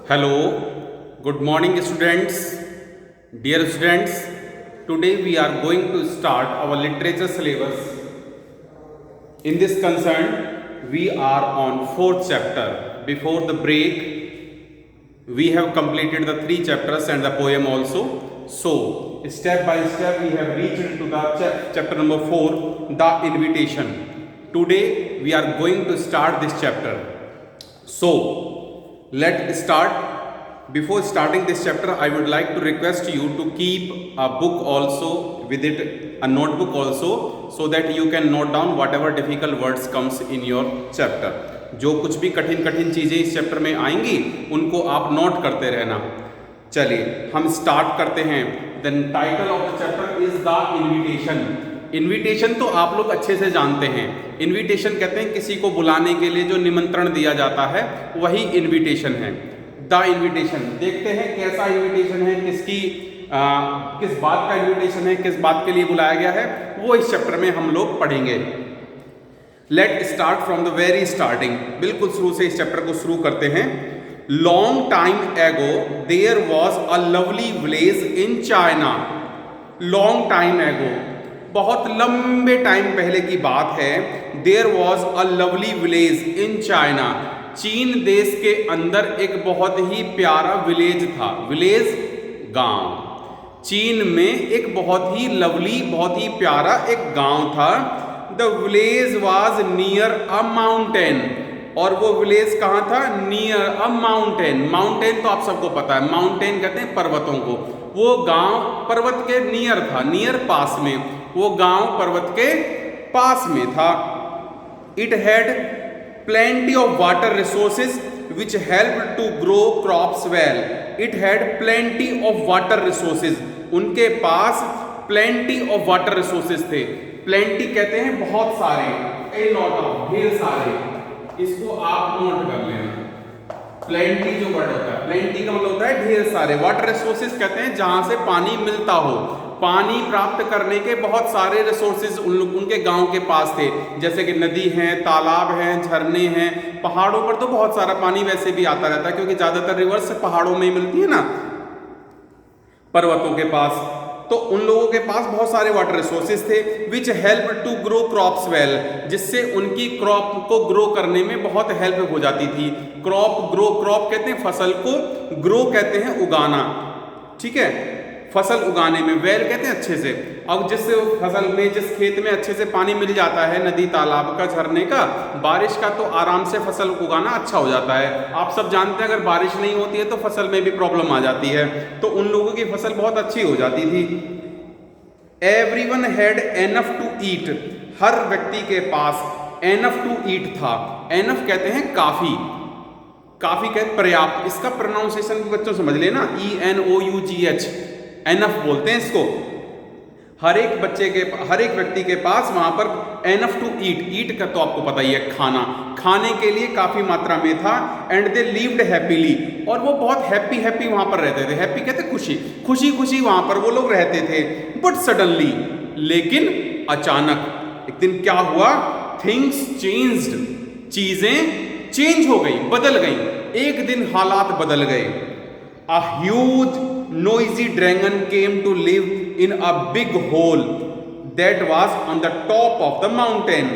Hello, good morning students. Dear students, today we are going to start our literature syllabus. In this concern, we are on 4th chapter. Before the break, we have completed the 3 chapters and the poem also. So, step by step we have reached to the chapter number 4, the invitation. Today we are going to start this chapter. So, let's start. Before starting this chapter, I would like to request you to keep a book also with it, a notebook also, so that you can note down whatever difficult words comes in your chapter. जो कुछ भी कठिन कठिन चीज़ें इस chapter में आएंगी उनको आप नोट करते रहना. चलिए हम स्टार्ट करते हैं. The title of the chapter is the invitation. Invitation तो आप लोग अच्छे से जानते हैं. इन्विटेशन कहते हैं किसी को बुलाने के लिए जो निमंत्रण दिया जाता है, वही इन्विटेशन है. The invitation. देखते हैं कैसा इन्विटेशन है, किस बात का इन्विटेशन है, किस बात के लिए बुलाया गया है, वो इस चैप्टर में हम लोग पढ़ेंगे. Let start from the very starting. बिल्कुल शुरू से इस चैप्टर को शुरू करते हैं. Long time ago there was a lovely village in China. Long time ago, बहुत लंबे टाइम पहले की बात है. There was a lovely village in China. चीन देश के अंदर एक बहुत ही प्यारा विलेज था. विलेज गांव. चीन में एक बहुत ही लवली, बहुत ही प्यारा एक गांव था. The village was near a mountain. और वो विलेज कहाँ था? Near a mountain. माउंटेन तो आप सबको पता है, माउंटेन कहते हैं पर्वतों को. वो गांव पर्वत के नियर था, नियर पास में. वो गांव पर्वत के पास में था. It had plenty of water resources which helped to grow crops well. It had plenty of water resources. उनके पास plenty of water resources थे. plenty कहते हैं बहुत सारे, a lot of, ढेर सारे. इसको आप नोट कर लेना. plenty जो वर्ड होता है, plenty का मतलब होता है ढेर सारे. water resources कहते हैं जहां से पानी मिलता हो. पानी प्राप्त करने के बहुत सारे रिसोर्सेज उनके गांव के पास थे, जैसे कि नदी हैं, तालाब हैं, झरने हैं. पहाड़ों पर तो बहुत सारा पानी वैसे भी आता रहता है, क्योंकि ज्यादातर रिवर्स पहाड़ों में ही मिलती है ना, पर्वतों के पास. तो उन लोगों के पास बहुत सारे वाटर रिसोर्सेज थे. Which help to grow crops well. जिससे उनकी क्रॉप को ग्रो करने में बहुत हेल्प हो जाती थी. क्रॉप ग्रो, क्रॉप कहते हैं फसल को, ग्रो कहते हैं उगाना. ठीक है, फसल उगाने में. वेल कहते हैं अच्छे से. अब जिस फसल में, जिस खेत में अच्छे से पानी मिल जाता है, नदी तालाब का, झरने का, बारिश का, तो आराम से फसल उगाना अच्छा हो जाता है. आप सब जानते हैं अगर बारिश नहीं होती है तो फसल में भी प्रॉब्लम आ जाती है. तो उन लोगों की फसल बहुत अच्छी हो जाती थी. Everyone had enough to eat. हर व्यक्ति के पास एनफ टू ईट था. एनफ कहते हैं काफी. काफी कहते पर्याप्त. इसका प्रोनाउंसिएशन भी बच्चों समझ लेना, ENOUGH, एनफ बोलते हैं इसको. हर एक व्यक्ति के पास वहां पर एनफ टू ईट. ईट का तो आपको पता ही है, खाना. खाने के लिए काफी मात्रा में था. And they lived happily. और वो बहुत हैप्पी वहां पर रहते थे. हैप्पी कहते खुशी वहां पर वो लोग रहते थे. बट सडनली, लेकिन अचानक एक दिन क्या हुआ? Things changed. चीजें चेंज हो गई, बदल गई. एक दिन हालात बदल गए. A huge noisy dragon came to live in a big hole that was on the top of the mountain.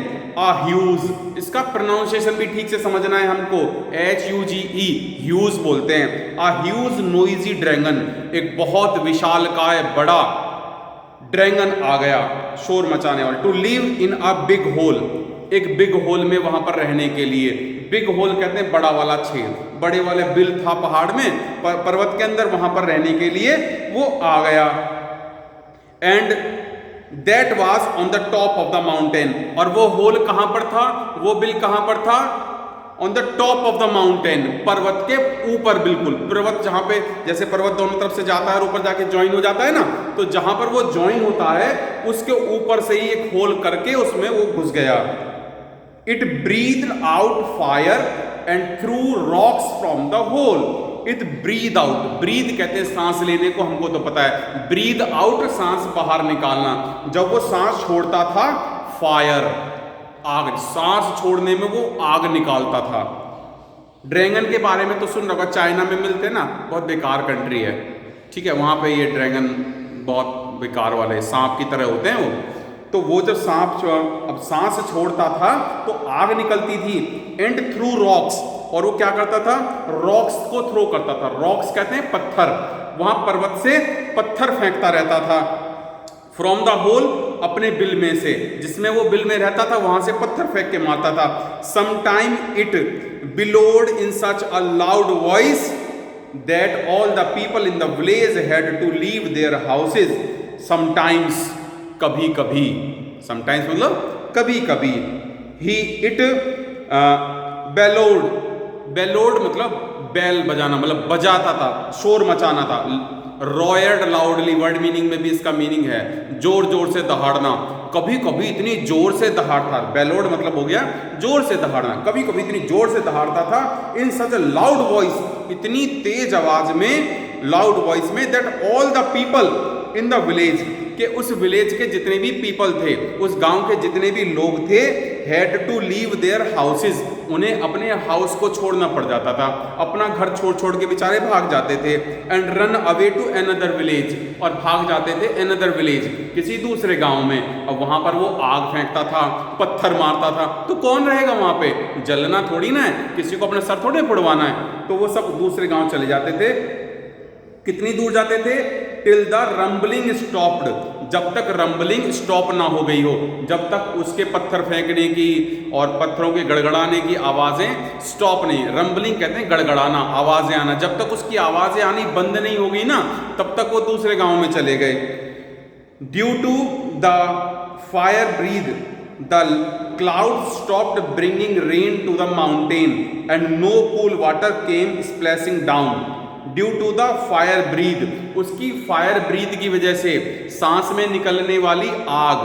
A huge, इसका प्रोनाउंसिएशन भी ठीक से समझना है हमको. HUGE, ह्यूज बोलते हैं. A huge noisy dragon, एक बहुत विशालकाय बड़ा ड्रैगन आ गया, शोर मचाने वाला. To live in a big hole. एक बिग होल में वहां पर रहने के लिए. बिग होल कहते हैं बड़ा वाला छेद. बड़े वाले बिल था पहाड़ में, पर्वत के अंदर, वहां पर रहने के लिए वो आ गया. And that was on the top of the mountain. और वो होल कहां पर था? वो बिल कहां पर था? On the top of the mountain. पर्वत के ऊपर, बिल्कुल. पर्वत जहां पे, जैसे पर्वत दोनों तरफ से जाता है और ऊपर जाके ज्वाइन हो जाता है ना, तो जहां पर वो ज्वाइन होता है उसके ऊपर से ही एक होल करके उसमें वो घुस गया. It breathed out fire and threw rocks from the hole. It breathed out. Breathe कहते हैं सांस लेने को, हमको तो पता है. Breathe out सांस बाहर निकालना. जब वो सांस छोड़ता था, फायर, आग, सांस छोड़ने में वो आग निकालता था. ड्रैगन के बारे में तो सुन रहा होगा, चाइना में मिलते हैं ना, बहुत बेकार कंट्री है, ठीक है, वहाँ पे ये ड्रैगन बहुत बेकार वाले सांप की तरह होते हैं वो। तो वो जब सांप अब सांस छोड़ता था तो आग निकलती थी, एंड थ्रू रॉक्स, और वो क्या करता था, रॉक्स को थ्रो करता था। रॉक्स कहते हैं पत्थर, वहां पर्वत से पत्थर फेंकता रहता था, फ्रॉम द होल, अपने बिल में से, जिसमें वो बिल में रहता था वहां से पत्थर फेंक के मारता था। Sometime it bellowed in such a loud voice that all the people in the village had to leave their houses. Sometimes, कभी कभी, समटाइम्स मतलब कभी कभी, ही इट बेलोड, बेलोड मतलब बेल बजाना, मतलब बजाता था, शोर मचाना था। रॉयर्ड लाउडली, वर्ड मीनिंग में भी इसका मीनिंग है जोर जोर से दहाड़ना। कभी कभी इतनी जोर से दहाड़ता, बेलोड मतलब हो गया जोर से दहाड़ना, कभी कभी इतनी जोर से दहाड़ता था, इन सच अ लाउड वॉइस, इतनी तेज आवाज में, लाउड वॉइस में, that all the people in the village, कि उस विलेज के जितने भी पीपल थे, उस गांव के जितने भी लोग थे, had to leave their houses, उन्हें अपने हाउस को छोड़ना पड़ जाता था, अपना घर छोड़ छोड़ के बेचारे भाग जाते थे। And run away to another village, और भाग जाते थे अनदर विलेज, किसी दूसरे गांव में। अब वहां पर वो आग फेंकता था, पत्थर मारता था, तो कौन रहेगा वहां पे, जलना थोड़ी ना है, किसी को अपना सर थोड़े फुड़वाना है। तो वो सब दूसरे गांव चले जाते थे। कितनी दूर जाते थे, टिल द रंबलिंग स्टॉप्ड, जब तक रंबलिंग स्टॉप ना हो गई हो, जब तक उसके पत्थर फेंकने की और पत्थरों के गड़गड़ाने की आवाजें स्टॉप नहीं, रंबलिंग कहते हैं गड़गड़ाना, आवाजें आना, जब तक उसकी आवाजें आनी बंद नहीं हो गई ना, तब तक वो दूसरे गांव में चले गए। Due to the fire breath the cloud stopped bringing rain to the mountain and no cool water came splashing down. Due to the fire breath, उसकी फायर ब्रीथ की वजह से, सांस में निकलने वाली आग,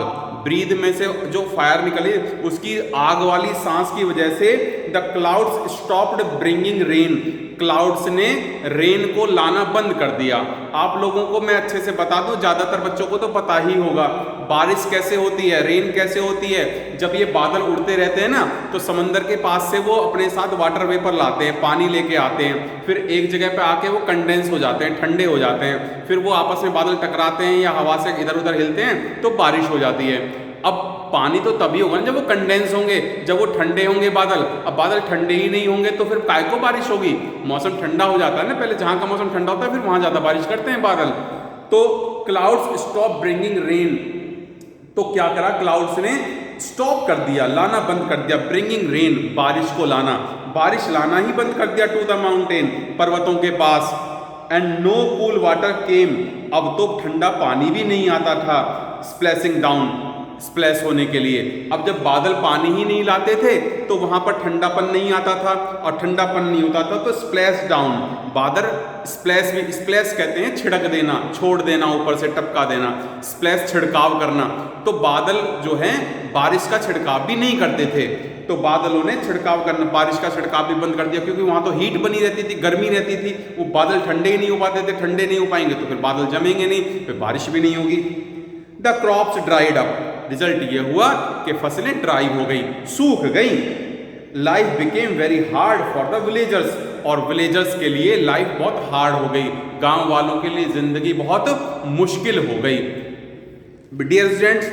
ब्रीथ में से जो फायर निकली उसकी आग वाली सांस की वजह से, the clouds stopped bringing rain, clouds ने रेन को लाना बंद कर दिया। आप लोगों को मैं अच्छे से बता दूं, ज्यादातर बच्चों को तो पता ही होगा बारिश कैसे होती है, रेन कैसे होती है। जब ये बादल उड़ते रहते हैं ना, तो समंदर के पास से वो अपने साथ वाटर वेपर लाते हैं, पानी लेके आते हैं, फिर एक जगह पे आके वो कंडेंस हो जाते हैं, ठंडे हो जाते हैं, फिर वो आपस में बादल टकराते हैं या हवा से इधर उधर हिलते हैं तो बारिश हो जाती है। अब पानी तो तभी होगा ना जब वो कंडेंस होंगे, जब वो ठंडे होंगे बादल। अब बादल ठंडे ही नहीं होंगे तो फिर काय को बारिश होगी। मौसम ठंडा हो जाता है ना, पहले जहां का मौसम ठंडा होता है फिर वहां ज्यादा बारिश करते हैं बादल। तो क्लाउड्स स्टॉप ब्रिंगिंग रेन, तो क्या करा क्लाउड्स ने, स्टॉप कर दिया, लाना बंद कर दिया, ब्रिंगिंग रेन, बारिश को लाना, बारिश लाना ही बंद कर दिया, टू द माउंटेन, पर्वतों के पास। And no cool water came, अब तो ठंडा पानी भी नहीं आता था, स्प्लैशिंग डाउन, स्प्लैश होने के लिए। अब जब बादल पानी ही नहीं लाते थे तो वहां पर ठंडापन नहीं आता था, और ठंडापन नहीं होता था तो स्प्लैश डाउन, बादल स्प्लैश में, स्प्लैश कहते हैं छिड़क देना, छोड़ देना, ऊपर से टपका देना, स्प्लैश छिड़काव करना। तो बादल जो है बारिश का छिड़काव भी नहीं करते थे, तो बादलों ने छिड़काव करना, बारिश का छिड़काव भी बंद कर दिया, क्योंकि वहां तो हीट बनी रहती थी, गर्मी रहती थी, वो बादल ठंडे ही नहीं हो पाते थे, ठंडे नहीं हो पाएंगे तो फिर बादल जमेंगे नहीं, फिर बारिश भी नहीं होगी। The crops dried up, result ये हुआ कि फसलें ड्राई हो गई, सूख गई। Life became very hard for the villagers, और विलेजर्स के लिए लाइफ बहुत हार्ड हो गई, गांव वालों के लिए जिंदगी बहुत मुश्किल हो गई। Dear students,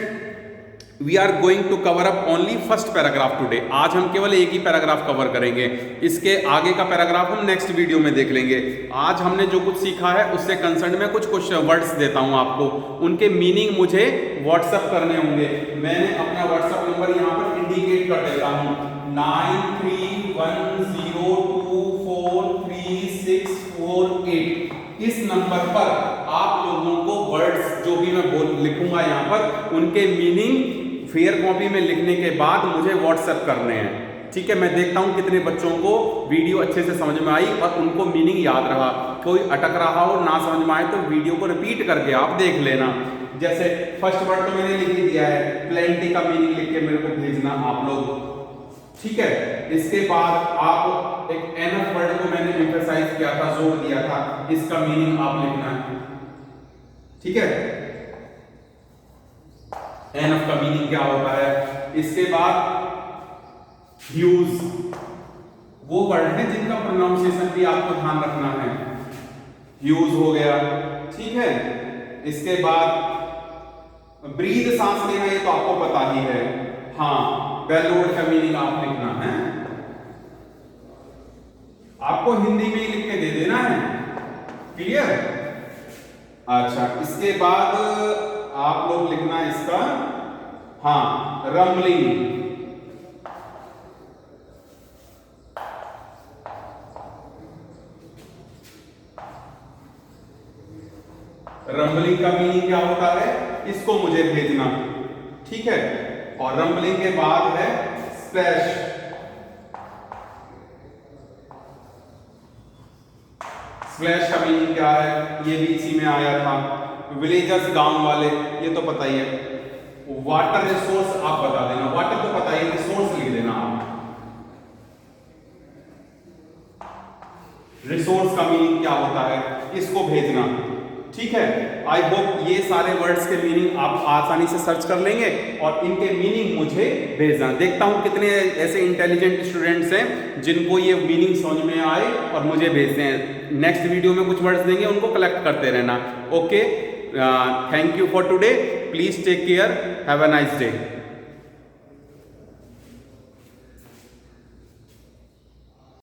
we are going to cover up only first paragraph today. आज हम केवल एक ही पैराग्राफ कवर करेंगे, इसके आगे का पैराग्राफ हम नेक्स्ट वीडियो में देख लेंगे। आज हमने जो कुछ सीखा है उससे कंसर्न में कुछ वर्ड्स देता हूं आपको, उनके मीनिंग मुझे व्हाट्सएप करने होंगे। मैंने अपना व्हाट्सएप नंबर यहाँ पर इंडिकेट कर देता हूँ, 9310243648। इस नंबर पर आप लोगों को वर्ड्स जो भी मैं लिखूंगा यहाँ पर, उनके मीनिंग फेयर कॉपी में लिखने के बाद मुझे व्हाट्सएप करने हैं। ठीक है, मैं देखता हूं कितने बच्चों को वीडियो अच्छे से समझ में आई और उनको मीनिंग याद रहा। कोई अटक रहा हो, ना समझ में आए तो वीडियो को रिपीट करके आप देख लेना। जैसे फर्स्ट वर्ड तो मैंने लिख ही दिया है, प्लेंटी का मीनिंग लिख के मेरे को भेजना आप लोग। ठीक है, इसके बाद आप एक एनफ वर्ड को मैंने एम्फसाइज किया था, जोर दिया था, इसका मीनिंग आप लिखना है। ठीक है, एनफ का मीनिंग क्या होता है। इसके बाद ह्यूज, वो वर्ड हैं जिनका प्रोनाउंसिएशन भी आपको ध्यान रखना है। ह्यूज हो गया, ठीक है। इसके बाद ब्रीद, सांस लेना, ये तो आपको पता ही है। हाँ, बैलोड का मीनिंग आप लिखना है, आपको हिंदी में ही लिख के दे देना है, क्लियर। अच्छा, इसके बाद आप लोग लिखना इसका, हाँ, रम्बलिंग। रम्बलिंग का मीनिंग क्या होता है, इसको मुझे भेजना, ठीक है। और रम्बलिंग के बाद है स्प्लैश। स्प्लैश का मीनिंग क्या है, ये भी इसी में आया था। विलेजर्स, गांव वाले, ये तो पता ही है। वाटर रिसोर्स आप बता देना, वाटर तो पता ही, रिसोर्स लिख देना आप। रिसोर्स का मीनिंग क्या होता है, इसको भेजना, ठीक है। आई होप ये सारे वर्ड्स के मीनिंग आप आसानी से सर्च कर लेंगे और इनके मीनिंग मुझे भेजना। देखता हूं कितने ऐसे इंटेलिजेंट स्टूडेंट्स हैं जिनको ये मीनिंग समझ में आए और मुझे भेजते हैं। नेक्स्ट वीडियो में कुछ वर्ड्स देंगे, उनको कलेक्ट करते रहना। Okay, thank you for today, please take care, have a nice day.